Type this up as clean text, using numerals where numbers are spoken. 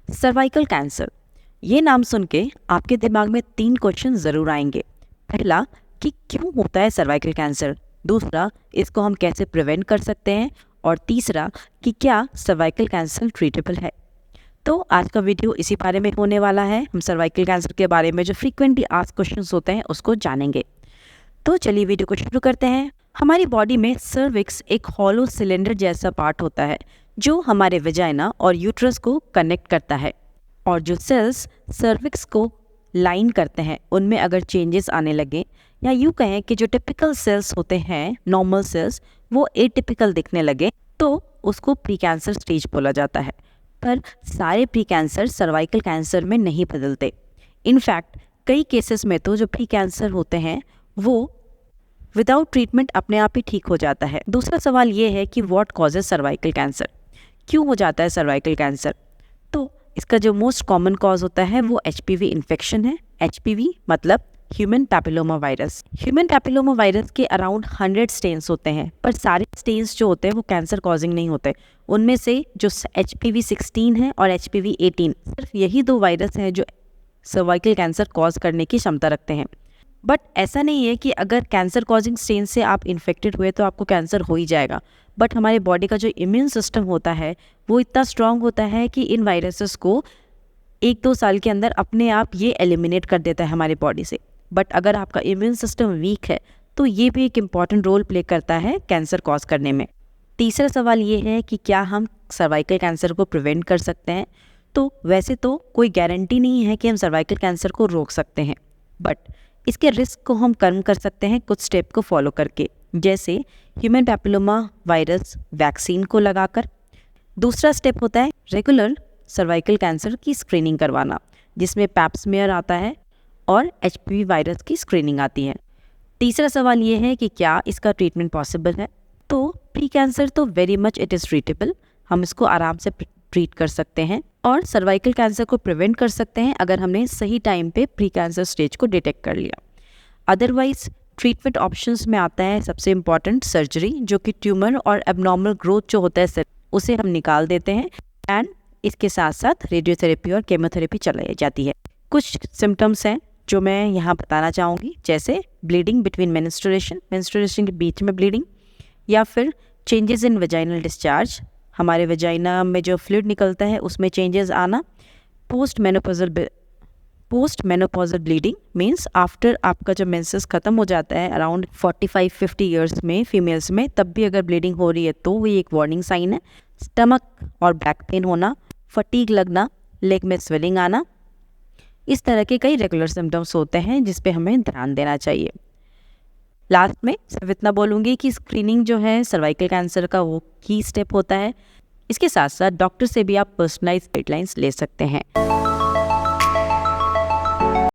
Cervical cancer, ये नाम सुन के आपके दिमाग में 3 क्वेश्चन ज़रूर आएंगे। पहला कि क्यों होता है सर्वाइकल कैंसर, दूसरा इसको हम कैसे प्रिवेंट कर सकते हैं, और तीसरा कि क्या सर्वाइकल कैंसर ट्रीटेबल है। तो आज का वीडियो इसी बारे में होने वाला है। हम सर्वाइकल कैंसर के बारे में जो फ्रीक्वेंटली आस्क्ड क्वेश्चंस होते हैं उसको जानेंगे। तो चलिए वीडियो को शुरू करते हैं। हमारी बॉडी में सर्विक्स एक हॉलो सिलेंडर जैसा पार्ट होता है जो हमारे वेजाइना और यूट्रस को कनेक्ट करता है, और जो सेल्स सर्विक्स को लाइन करते हैं उनमें अगर चेंजेस आने लगे, या यूँ कहें कि जो टिपिकल सेल्स होते हैं नॉर्मल सेल्स वो एटिपिकल दिखने लगे, तो उसको प्री कैंसर स्टेज बोला जाता है। पर सारे प्री कैंसर सर्वाइकल कैंसर में नहीं बदलते। इनफैक्ट कई केसेस में तो जो प्री कैंसर होते हैं वो विदाउट ट्रीटमेंट अपने आप ही ठीक हो जाता है। दूसरा सवाल ये है कि व्हाट कॉजेज सर्वाइकल कैंसर, क्यों हो जाता है सर्वाइकल कैंसर। तो इसका जो मोस्ट कॉमन कॉज होता है वो एचपीवी इन्फेक्शन है। एचपीवी मतलब human papilloma virus. Human papilloma virus के अराउंड 100 स्टेन्स होते हैं, पर सारे स्टेन्स जो होते हैं वो कैंसर कॉजिंग नहीं होते। उनमें से जो HPV 16 है और HPV 18, सिर्फ यही 2 वायरस हैं जो सर्वाइकल कैंसर कॉज करने की क्षमता रखते हैं। बट ऐसा नहीं है कि अगर कैंसर कॉजिंग स्टेन से आप इन्फेक्टेड हुए तो आपको कैंसर हो ही जाएगा। बट हमारे बॉडी का जो इम्यून सिस्टम होता है वो इतना स्ट्रांग होता है कि इन वायरसेस को 1-2 साल के अंदर अपने आप ये एलिमिनेट कर देता है हमारी बॉडी से। बट अगर आपका इम्यून सिस्टम वीक है तो ये भी एक इम्पॉर्टेंट रोल प्ले करता है कैंसर कॉज करने में। तीसरा सवाल ये है कि क्या हम सर्वाइकल कैंसर को प्रिवेंट कर सकते हैं। तो वैसे तो कोई गारंटी नहीं है कि हम सर्वाइकल कैंसर को रोक सकते हैं, बट इसके रिस्क को हम कम कर सकते हैं कुछ स्टेप को फॉलो करके, जैसे ह्यूमन पैपिलोमा वायरस वैक्सीन को लगाकर। दूसरा स्टेप होता है रेगुलर सर्वाइकल कैंसर की स्क्रीनिंग करवाना, जिसमें पैप स्मीयर आता है और एचपीवी वायरस की स्क्रीनिंग आती है। तीसरा सवाल ये है कि क्या इसका ट्रीटमेंट पॉसिबल है। तो प्री कैंसर तो very much it is treatable, हम इसको आराम से ट्रीट कर सकते हैं और सर्वाइकल कैंसर को प्रिवेंट कर सकते हैं अगर हमने सही टाइम पे प्री कैंसर स्टेज को डिटेक्ट कर लिया। अदरवाइज ट्रीटमेंट ऑप्शंस में आता है सबसे इम्पॉर्टेंट सर्जरी, जो कि ट्यूमर और एबनॉर्मल ग्रोथ जो होता है उसे हम निकाल देते हैं, एंड इसके साथ साथ रेडियोथेरेपी और केमोथेरेपी चलाई जाती है। कुछ सिम्टम्स हैं जो मैं यहाँ बताना चाहूँगी, जैसे ब्लीडिंग बिटवीन मेंस्ट्रुएशन के बीच में ब्लीडिंग, या फिर चेंजेस इन वेजाइनल डिस्चार्ज, हमारे वेजाइना में जो फ्लूइड निकलता है उसमें चेंजेस आना। Post menopausal bleeding means after आपका जब मेंसेस ख़त्म हो जाता है अराउंड 45-50 ईयर्स में फीमेल्स में, तब भी अगर ब्लीडिंग हो रही है तो वो एक वार्निंग साइन है। स्टमक और बैक पेन होना, फटीग लगना, लेग में स्वेलिंग आना, इस तरह के कई रेगुलर सिम्टम्स होते हैं जिस पे हमें ध्यान देना चाहिए। लास्ट में सिर्फ इतना बोलूँगी कि स्क्रीनिंग जो है सर्वाइकल कैंसर का वो की स्टेप होता है। इसके साथ साथ डॉक्टर से भी आप पर्सनलाइज्ड गाइडलाइंस ले सकते हैं।